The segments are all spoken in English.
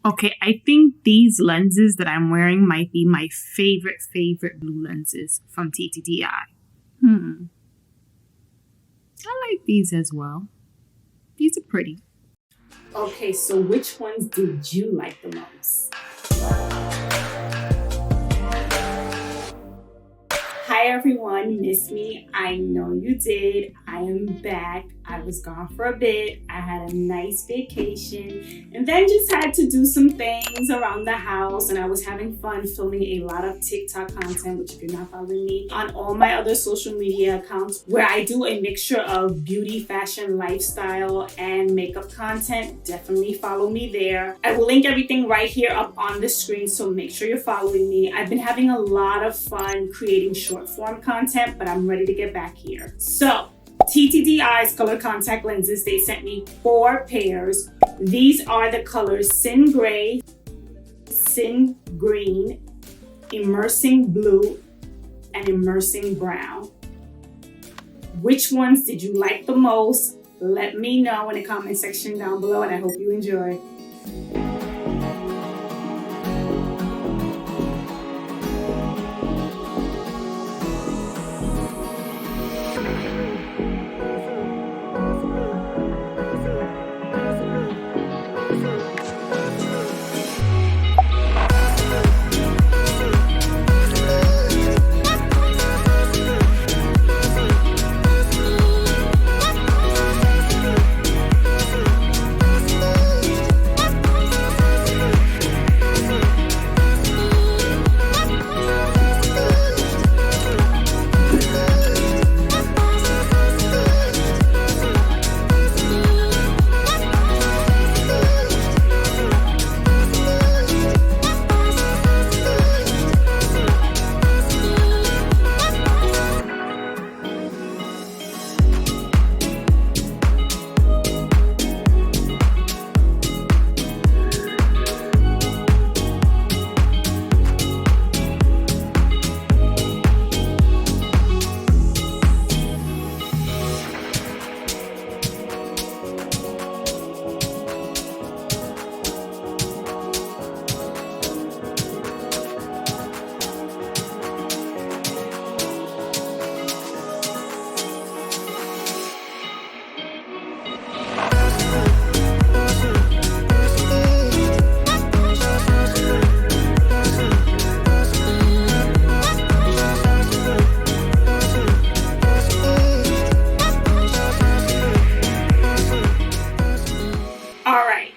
Okay, I think these lenses that I'm wearing might be my favorite blue lenses from TTDEYE. I like these as well. These are pretty. Okay, so which ones did you like the most? Hi everyone, miss me? I know you did. I am back. I was gone for a bit. I had a nice vacation and then just had to do some things around the house, and I was having fun filming a lot of TikTok content, which if you're not following me on all my other social media accounts where I do a mixture of beauty, fashion, lifestyle, and makeup content, definitely follow me there. I will link everything right here up on the screen, so make sure you're following me. I've been having a lot of fun creating short form content, but I'm ready to get back here. So TTDEYE's color contact lenses, they sent me 4 pairs. These are the colors Sin Gray, Sin Green, Immersing Blue, and Immersing Brown. Which ones did you like the most? Let me know in the comment section down below, and I hope you enjoy.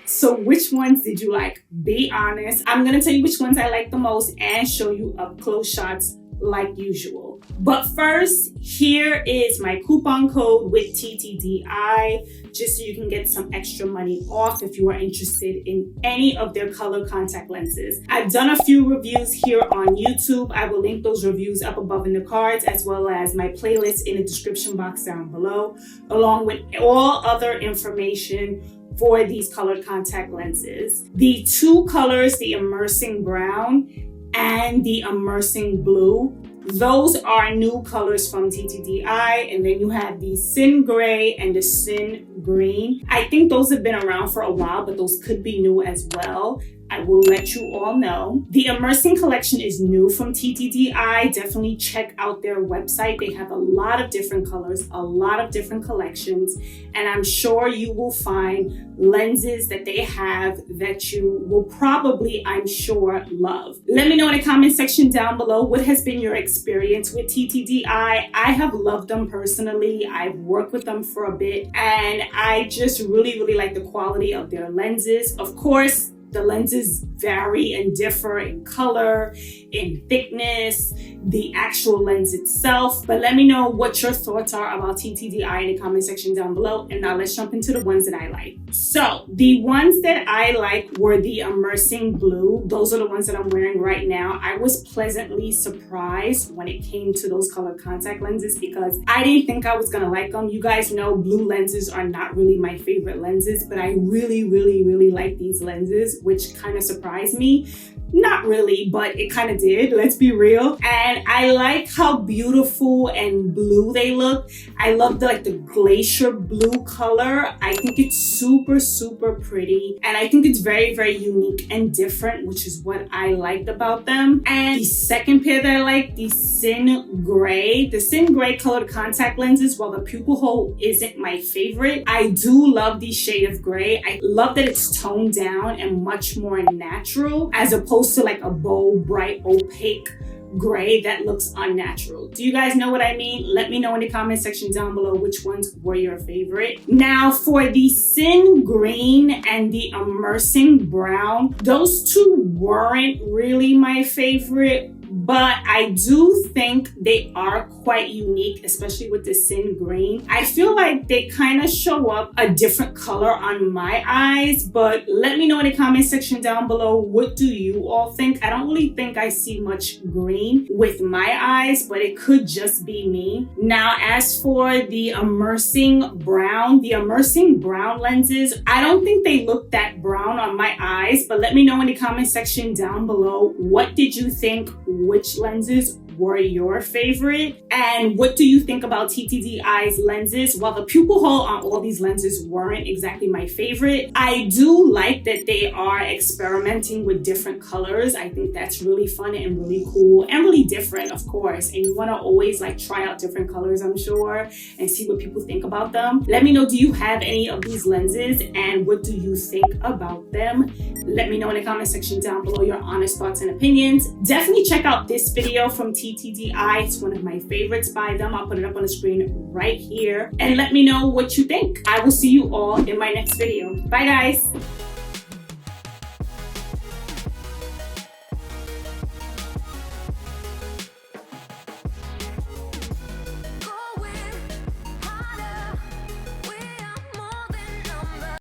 So which ones did you like? Be honest. I'm gonna tell you which ones I like the most and show you up close shots like usual. But first, here is my coupon code with TTDEYE, just so you can get some extra money off if you are interested in any of their color contact lenses. I've done a few reviews here on YouTube. I will link those reviews up above in the cards, as well as my playlist in the description box down below, along with all other information for these colored contact lenses. The 2 colors, the Immersing Brown and the Immersing Blue, those are new colors from TTDEYE. And then you have the Sin Gray and the Sin Green. I think those have been around for a while, but those could be new as well. I will let you all know. The Immersing collection is new from TTDEYE. Definitely check out their website. They have a lot of different colors, a lot of different collections, and I'm sure you will find lenses that they have that you will probably, I'm sure, love. Let me know in the comment section down below what has been your experience with TTDEYE. I have loved them personally. I've worked with them for a bit, and I just really like the quality of their lenses. Of course, the lenses vary and differ in color, in thickness, the actual lens itself. But let me know what your thoughts are about TTDEYE in the comment section down below. And now let's jump into the ones that I like. So the ones that I like were the Immersing Blue. Those are the ones that I'm wearing right now. I was pleasantly surprised when it came to those colored contact lenses because I didn't think I was gonna like them. You guys know blue lenses are not really my favorite lenses, but I really like these lenses. which kind of surprised me. Not really, but it kind of did, let's be real. And I like how beautiful and blue they look. I love the glacier blue color. I think it's super, super pretty. And I think it's very, very unique and different, which is what I liked about them. And the second pair that I like, the Sin Gray. The Sin Gray colored contact lenses, while the pupil hole isn't my favorite, I do love the shade of gray. I love that it's toned down and much more natural, as opposed to like a bold, bright, opaque gray that looks unnatural. Do you guys know what I mean? Let me know in the comment section down below which ones were your favorite. Now for the Sin Green and the Immersing Brown, those two weren't really my favorite, but I do think they are quite unique, especially with the Sin Green. I feel like they kind of show up a different color on my eyes, but let me know in the comment section down below, what do you all think? I don't really think I see much green with my eyes, but it could just be me. Now, as for the Immersing Brown lenses, I don't think they look that brown on my eyes, but let me know in the comment section down below, what did you think? Which lenses were your favorite? And what do you think about TTDEYE's lenses? While the pupil hole on all these lenses weren't exactly my favorite, I do like that they are experimenting with different colors. I think that's really fun and really cool and really different, of course. And you want to always like try out different colors, I'm sure, and see what people think about them. Let me know, do you have any of these lenses and what do you think about them? Let me know in the comment section down below your honest thoughts and opinions. Definitely check out this video from TTDEYE. It's one of my favorites by them. I'll put it up on the screen right here. And let me know what you think. I will see you all in my next video. Bye guys.